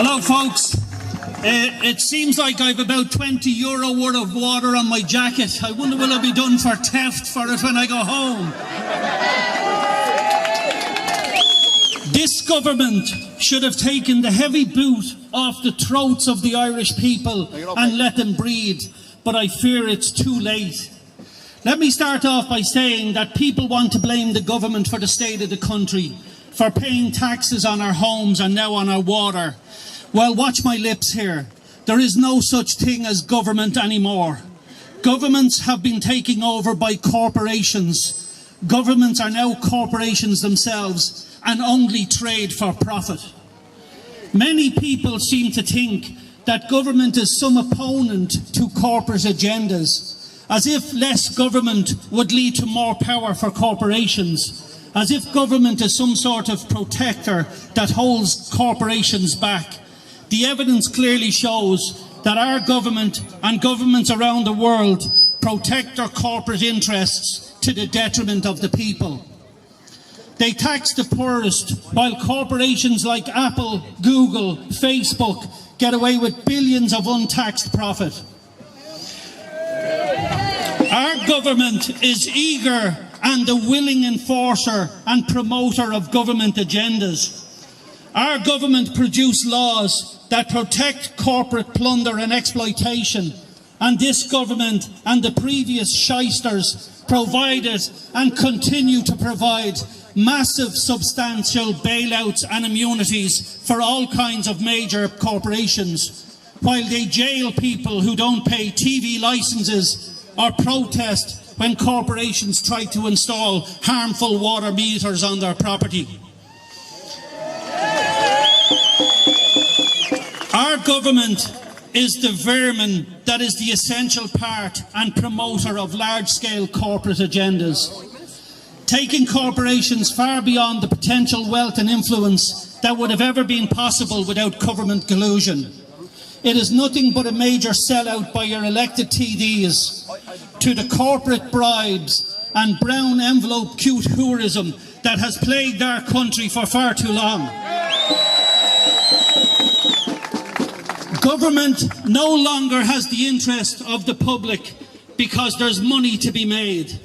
Hello, folks. It seems like I've about €20 worth of water on my jacket. I wonder will I be done for theft for it when I go home. This government should have taken the heavy boot off the throats of the Irish people and let them breathe, but I fear it's too late. Let me start off by saying that people want to blame the government for the state of the country, for paying taxes on our homes and now on our water. Well, watch my lips here. There is no such thing as government anymore. Governments have been taken over by corporations. Governments are now corporations themselves and only trade for profit. Many people seem to think that government is some opponent to corporate agendas, as if less government would lead to more power for corporations, as if government is some sort of protector that holds corporations back. The evidence clearly shows that our government and governments around the world protect their corporate interests to the detriment of the people. They tax the poorest, while corporations like Apple, Google, Facebook get away with billions of untaxed profit. Our government is eager and a willing enforcer and promoter of government agendas. Our government produce laws that protect corporate plunder and exploitation, and this government and the previous shysters provided and continue to provide massive substantial bailouts and immunities for all kinds of major corporations, while they jail people who don't pay TV licenses or protest when corporations try to install harmful water meters on their property. Our government is the vermin that is the essential part and promoter of large-scale corporate agendas, taking corporations far beyond the potential wealth and influence that would have ever been possible without government collusion. It is nothing but a major sellout by your elected TDs to the corporate bribes and brown envelope cute hoorism that has plagued our country for far too long. Government no longer has the interest of the public because there's money to be made.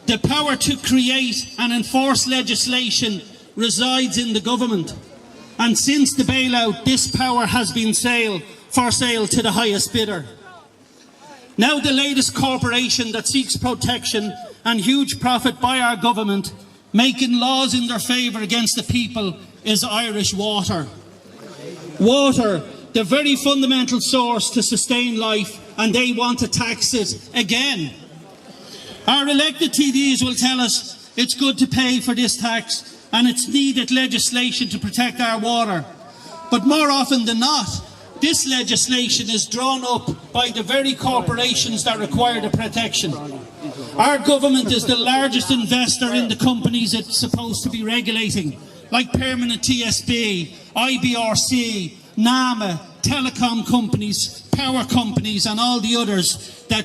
The power to create and enforce legislation resides in the government. And since the bailout, this power has been for sale to the highest bidder. Now the latest corporation that seeks protection and huge profit by our government, making laws in their favour against the people, is Irish Water. Water, the very fundamental source to sustain life, and they want to tax it again. Our elected TDs will tell us it's good to pay for this tax and it's needed legislation to protect our water. But more often than not, this legislation is drawn up by the very corporations that require the protection. Our government is the largest investor in the companies it's supposed to be regulating, like Permanent TSB, IBRC, NAMA, telecom companies, power companies and all the others. That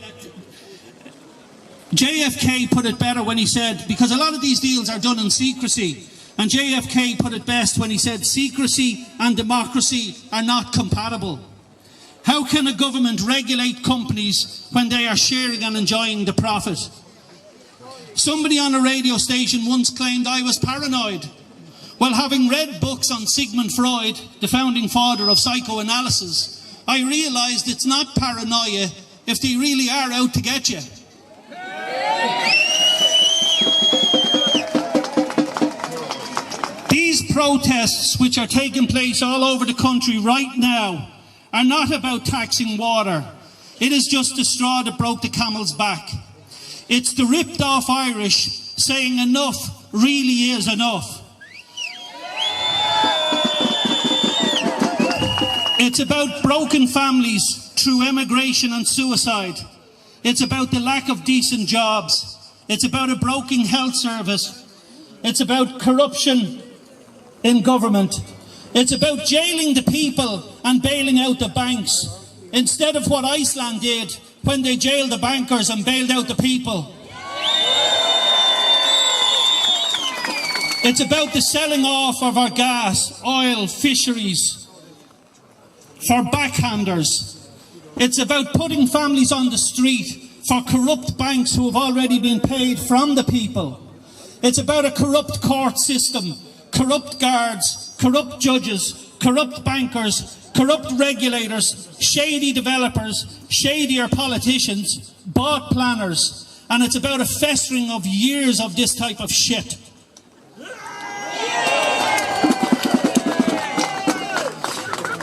JFK put it better when he said, because a lot of these deals are done in secrecy, and JFK put it best when he said secrecy and democracy are not compatible. How can a government regulate companies when they are sharing and enjoying the profit? Somebody on a radio station once claimed I was paranoid. Well, having read books on Sigmund Freud, the founding father of psychoanalysis, I realised it's not paranoia if they really are out to get you. These protests, which are taking place all over the country right now, are not about taxing water. It is just the straw that broke the camel's back. It's the ripped off Irish saying enough really is enough. It's about broken families through emigration and suicide. It's about the lack of decent jobs. It's about a broken health service. It's about corruption in government. It's about jailing the people and bailing out the banks, instead of what Iceland did when they jailed the bankers and bailed out the people. It's about the selling off of our gas, oil, fisheries, for backhanders. It's about putting families on the street for corrupt banks who have already been paid from the people. It's about a corrupt court system, corrupt guards, corrupt judges, corrupt bankers, corrupt regulators, shady developers, shadier politicians, bought planners, and it's about a festering of years of this type of shit.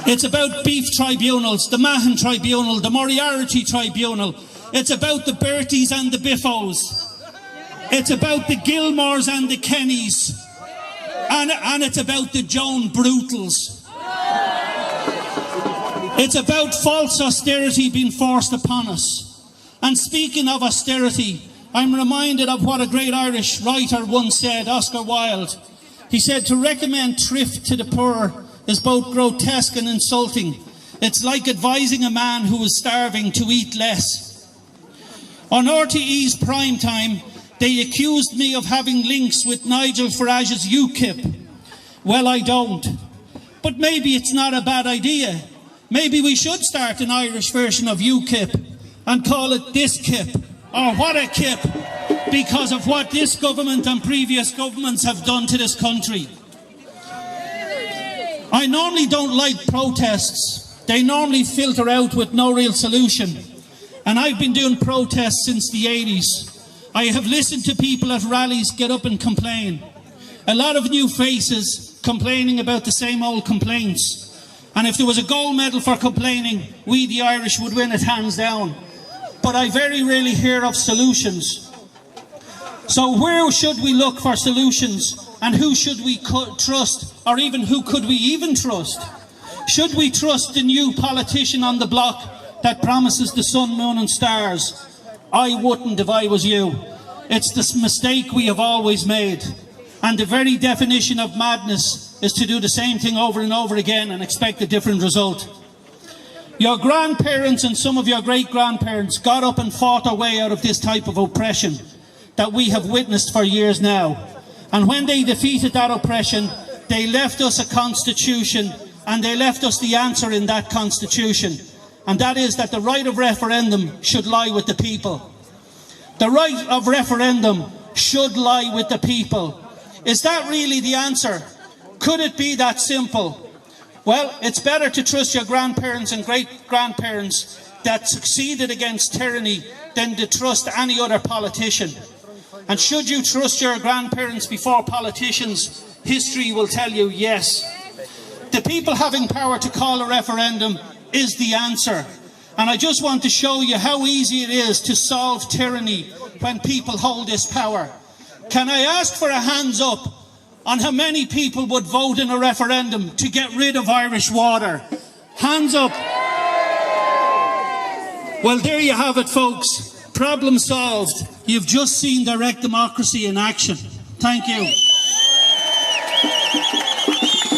It's about beef tribunals, the Mahon Tribunal, the Moriarty Tribunal. It's about the Berties and the Biffos. It's about the Gilmores and the Kennys. And it's about the Joan Brutals. It's about false austerity being forced upon us. And speaking of austerity, I'm reminded of what a great Irish writer once said, Oscar Wilde. He said, to recommend thrift to the poor is both grotesque and insulting. It's like advising a man who is starving to eat less. On RTE's prime time, they accused me of having links with Nigel Farage's UKIP. Well, I don't. But maybe it's not a bad idea. Maybe we should start an Irish version of UKIP and call it this KIP, or what a KIP, because of what this government and previous governments have done to this country. I normally don't like protests. They normally filter out with no real solution. And I've been doing protests since the 80s. I have listened to people at rallies get up and complain. A lot of new faces complaining about the same old complaints. And if there was a gold medal for complaining, we the Irish would win it hands down. But I very rarely hear of solutions. So where should we look for solutions? And who should we trust? Or even who could we even trust? Should we trust the new politician on the block that promises the sun, moon and stars? I wouldn't if I was you. It's the mistake we have always made. And the very definition of madness is to do the same thing over and over again and expect a different result. Your grandparents and some of your great-grandparents got up and fought their way out of this type of oppression that we have witnessed for years now. And when they defeated that oppression, they left us a constitution, and they left us the answer in that constitution. And that is that the right of referendum should lie with the people. The right of referendum should lie with the people. Is that really the answer? Could it be that simple? Well, it's better to trust your grandparents and great-grandparents that succeeded against tyranny than to trust any other politician. And should you trust your grandparents before politicians, history will tell you yes. The people having power to call a referendum is the answer. And I just want to show you how easy it is to solve tyranny when people hold this power. Can I ask for a hands up on how many people would vote in a referendum to get rid of Irish water? Hands up. Well, there you have it, folks. Problem solved. You've just seen direct democracy in action. Thank you.